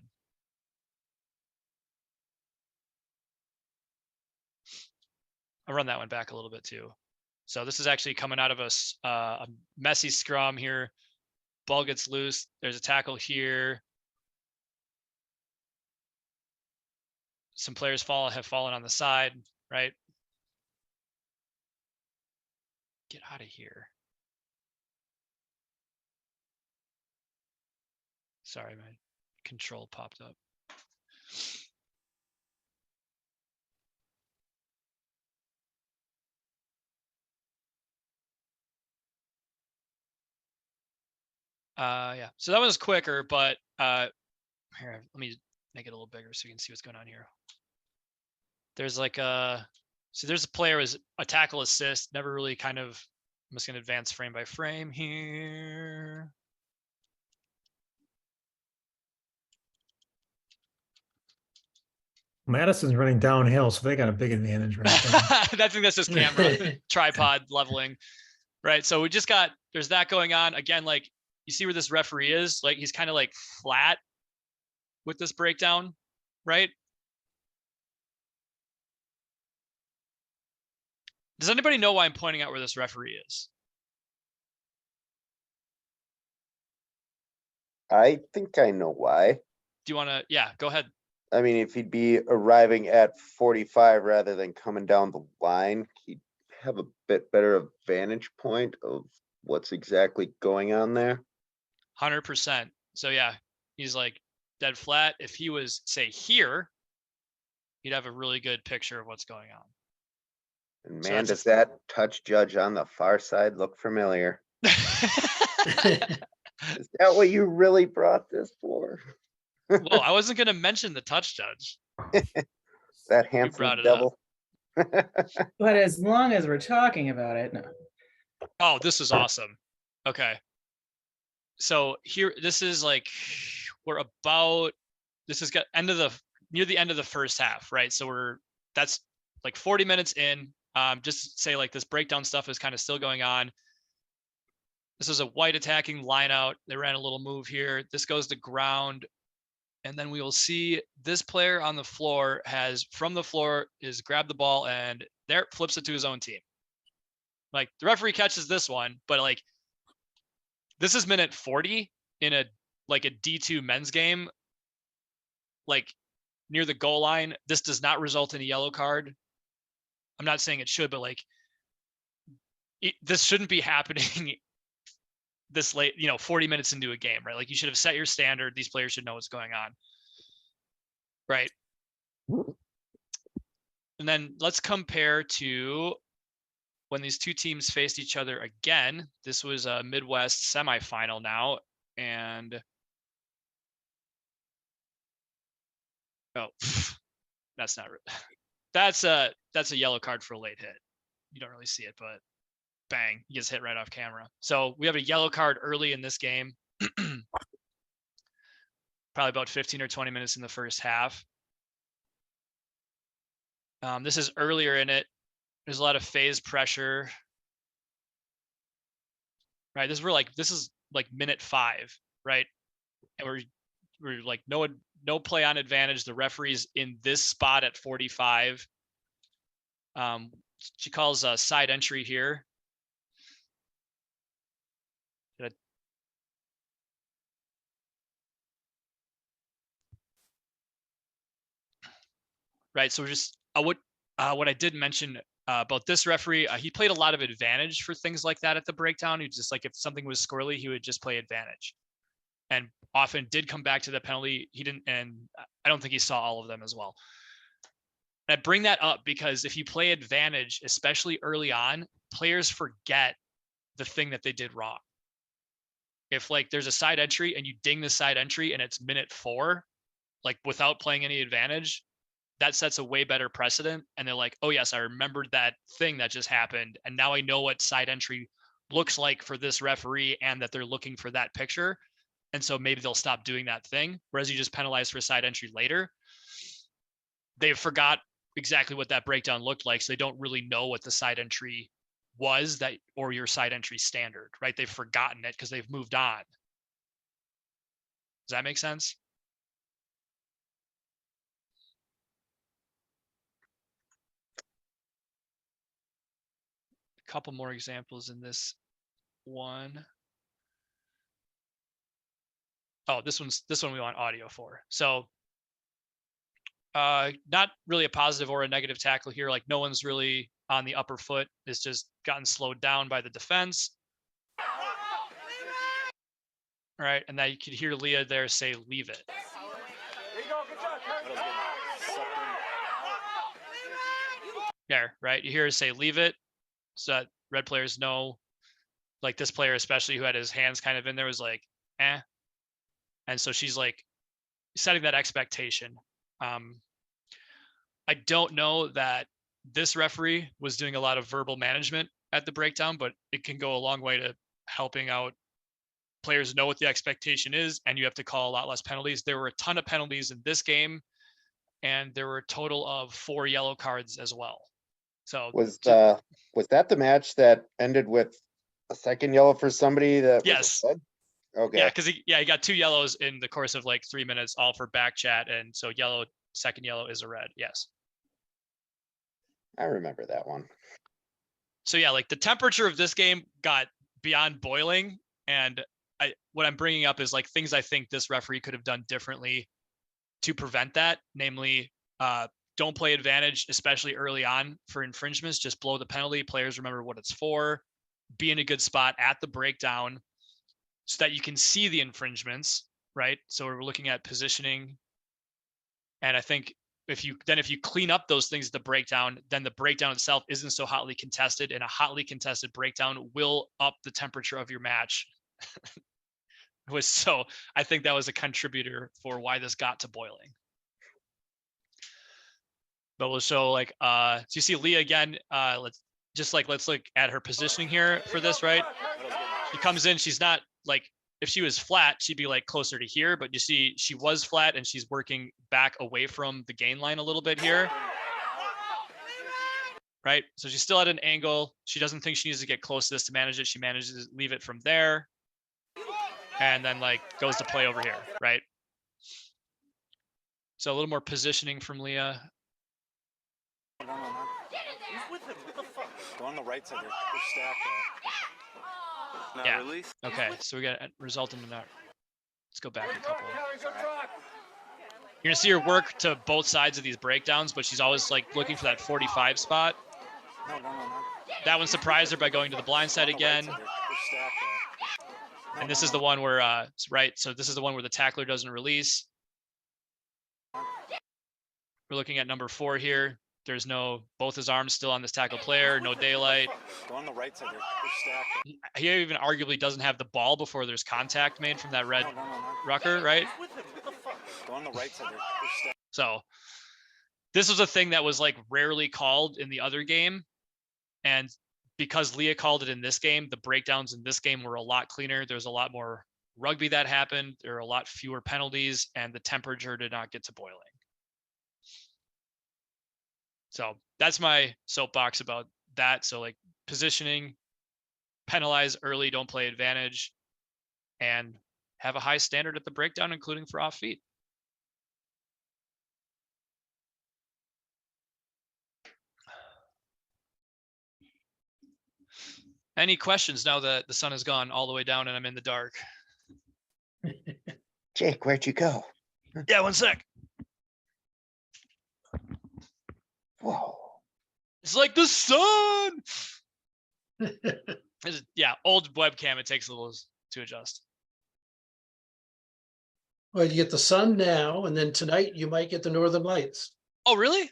S1: I'll run that one back a little bit too. So this is actually coming out of a messy scrum here. Ball gets loose. There's a tackle here. Some players have fallen on the side, right? Get out of here. Sorry, my control popped up. Yeah, so that was quicker, but here, let me make it a little bigger so you can see what's going on here. There's like so there's a player as a tackle assist, never really kind of, I'm just gonna advance frame by frame here.
S2: Madison's running downhill, so they got a big advantage right there.
S1: I think that's just camera tripod leveling, right? So we just got, there's that going on again. Like you see where this referee is, like he's kind of like flat with this breakdown, right? Does anybody know why I'm pointing out where this referee is?
S4: I think I know why.
S1: Do you want to? Yeah, go ahead.
S4: I mean, if he'd be arriving at 45 rather than coming down the line, he'd have a bit better vantage point of what's exactly going on there.
S1: 100%. So yeah, he's like dead flat. If he was, say, here, he'd have a really good picture of what's going on.
S4: And
S1: So
S4: man,
S1: that's
S4: does that touch judge on the far side look familiar? Is that what you really brought this for?
S1: Well, I wasn't going to mention the touch judge.
S4: That handsome
S1: brought it
S4: devil.
S3: But as long as we're talking about it, no.
S1: Oh, this is awesome. Okay. So here, this is like, we're about, this is got near the end of the first half, right? So that's like 40 minutes in. Just say like this breakdown stuff is kind of still going on. This is a white attacking line out. They ran a little move here. This goes to ground. And then we will see this player on the floor from the floor is grabbed the ball and there flips it to his own team. Like the referee catches this one, but like this is minute 40 in a D2 men's game, like near the goal line. This does not result in a yellow card. I'm not saying it should, but like this shouldn't be happening this late, 40 minutes into a game, right? Like you should have set your standard. These players should know what's going on. Right. And then let's compare to when these two teams faced each other again. This was a Midwest semifinal now. And that's not, that's a yellow card for a late hit. You don't really see it, but bang, he gets hit right off camera. So we have a yellow card early in this game. Probably about 15 or 20 minutes in the first half. This is earlier in it. There's a lot of phase pressure. Right. This is like minute 5, right? And we're like no play on advantage. The referee's in this spot at 45. She calls a side entry here. right? So we're just what I did mention about this referee, he played a lot of advantage for things like that at the breakdown. He just like, if something was squirrely, he would just play advantage, and often did come back to the penalty. He didn't, and I don't think he saw all of them as well. And I bring that up because if you play advantage, especially early on, players forget the thing that they did wrong. If like there's a side entry and you ding the side entry and it's minute 4, like without playing any advantage, that sets a way better precedent. And they're like, oh yes, I remembered that thing that just happened. And now I know what side entry looks like for this referee and that they're looking for that picture. And so maybe they'll stop doing that thing. Whereas you just penalize for side entry later, they forgot exactly what that breakdown looked like. So they don't really know what the side entry was, that, or your side entry standard, right? They've forgotten it because they've moved on. Does that make sense? A couple more examples in this one. Oh, this one we want audio for. So not really a positive or a negative tackle here. Like no one's really on the upper foot. It's just gotten slowed down by the defense. All right, and now you could hear Leah there say, leave it. There, right? You hear her say, leave it. So that red players know, like this player, especially who had his hands kind of in there, was like, eh. And so she's like setting that expectation. I don't know that this referee was doing a lot of verbal management at the breakdown, but it can go a long way to helping out players know what the expectation is, and you have to call a lot less penalties. There were a ton of penalties in this game, and there were a total of 4 yellow cards as well. So
S4: was that the match that ended with a second yellow for somebody that
S1: yes.
S4: was okay.
S1: Yeah, because he got 2 yellows in the course of like 3 minutes, all for back chat, and so second yellow is a red. Yes.
S4: I remember that one.
S1: So yeah, like the temperature of this game got beyond boiling, and what I'm bringing up is like things I think this referee could have done differently to prevent that. Namely, don't play advantage, especially early on for infringements. Just blow the penalty. Players remember what it's for. Be in a good spot at the breakdown so that you can see the infringements, right? So we're looking at positioning, and I think if you clean up those things at the breakdown, then the breakdown itself isn't so hotly contested, and a hotly contested breakdown will up the temperature of your match. So I think that was a contributor for why this got to boiling. But we'll show like so you see Leah again. Let's look at her positioning here for this, right? She comes in, she's not like, if she was flat, she'd be like closer to here, but you see she was flat and she's working back away from the gain line a little bit here. Right? So she's still at an angle. She doesn't think she needs to get close to this to manage it. She manages to leave it from there. And then like goes to play over here, right? So a little more positioning from Leah.
S11: He's with him. What the fuck? Go on the right side. They're stacked there.
S1: Yeah.
S11: Release.
S1: Okay, so we got a result in the net. Let's go back a couple. You're gonna see her work to both sides of these breakdowns, but she's always like looking for that 45 spot.
S11: No.
S1: That one surprised her by going to the blind side again.
S11: They're stacked there.
S1: And this is the one where, right, so this is the one where the tackler doesn't release. We're looking at number 4 here. There's both his arms still on this tackle player, no daylight.
S11: Go on the right side. They're stacked.
S1: He even arguably doesn't have the ball before there's contact made from that red rucker, right?
S11: He's with him. What the fuck? Go on the right side. They're stacked.
S1: So this was a thing that was like rarely called in the other game. And because Leah called it in this game, the breakdowns in this game were a lot cleaner. There's a lot more rugby that happened. There are a lot fewer penalties, and the temperature did not get to boiling. So that's my soapbox about that. So like positioning, penalize early, don't play advantage, and have a high standard at the breakdown, including for off feet. Any questions now that the sun has gone all the way down and I'm in the dark?
S4: Jake, where'd you go?
S1: Yeah, one sec.
S4: Whoa.
S1: It's like the sun. Yeah, old webcam. It takes a little to adjust.
S5: Well, you get the sun now, and then tonight you might get the northern lights.
S1: Oh, really?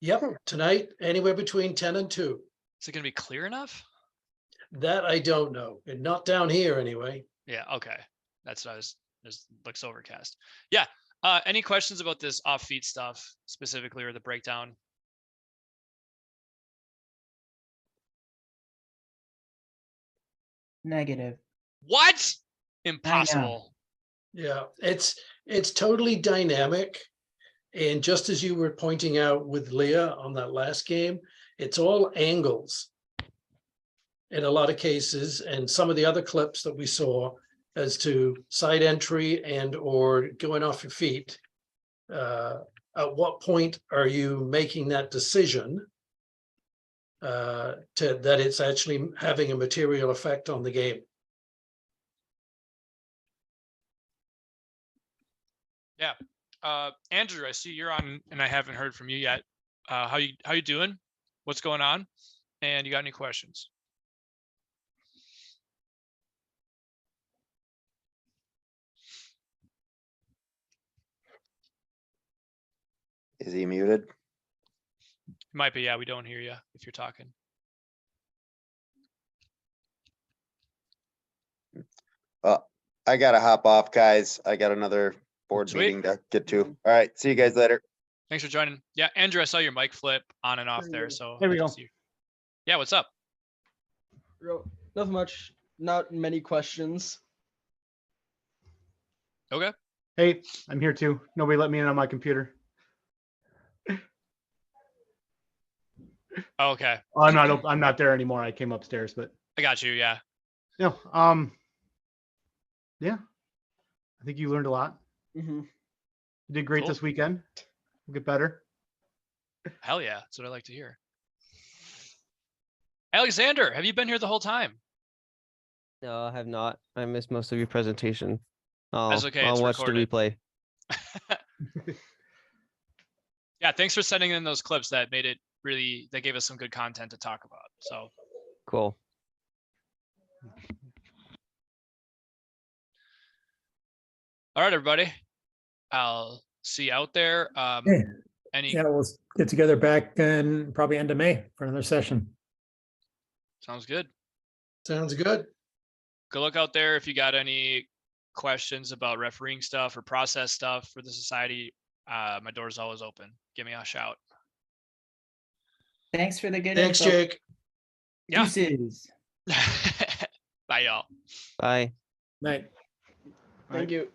S5: Yep, tonight, anywhere between 10 and 2.
S1: Is it going to be clear enough?
S5: That I don't know, and not down here anyway.
S1: Yeah. Okay. That's what I was. Just looks overcast. Yeah. Any questions about this off feet stuff specifically, or the breakdown?
S3: Negative.
S1: What? Impossible.
S5: Yeah, it's totally dynamic. And just as you were pointing out with Leah on that last game, it's all angles in a lot of cases, and some of the other clips that we saw as to side entry and or going off your feet. At what point are you making that decision that it's actually having a material effect on the game?
S1: Yeah. Andrew, I see you're on, and I haven't heard from you yet. How you doing? What's going on? And you got any questions?
S4: Is he muted?
S1: Might be. Yeah, we don't hear you if you're talking.
S4: I gotta hop off, guys. I got another board
S1: Sweet.
S4: meeting to get to. All right, see you guys later.
S1: Thanks for joining. Yeah, Andrew, I saw your mic flip on and off there. So
S12: There we
S1: good to
S12: go.
S1: see you. Yeah, what's up?
S12: Nothing much. Not many questions.
S1: Okay.
S13: Hey, I'm here too. Nobody let me in on my computer.
S1: Okay.
S13: Oh, I'm not there anymore. I came upstairs, but
S1: I got you. Yeah.
S13: no. Yeah. I think you learned a lot.
S12: Mm-hmm.
S13: You did great
S1: Cool.
S13: this weekend. We'll get better.
S1: Hell yeah. That's what I like to hear. Alexander, have you been here the whole time?
S14: No, I have not. I missed most of your presentation.
S1: That's okay,
S14: I'll
S1: it's
S14: watch
S1: recorded.
S14: the replay.
S1: Yeah, thanks for sending in those clips. That made it really, they gave us some good content to talk about. So
S14: Cool.
S1: all right, everybody. I'll see you out there.
S2: Yeah.
S1: Any
S2: Yeah, we'll get together back in probably end of May for another session.
S1: sounds good.
S5: Sounds good.
S1: Good luck out there. If you got any questions about refereeing stuff or process stuff for the society, my door's always open. Give me a shout.
S3: Thanks for the good
S5: Thanks,
S3: info.
S5: Jake.
S1: Yeah.
S3: Deuces.
S1: Bye, y'all.
S14: Bye.
S2: Night.
S12: Thank you.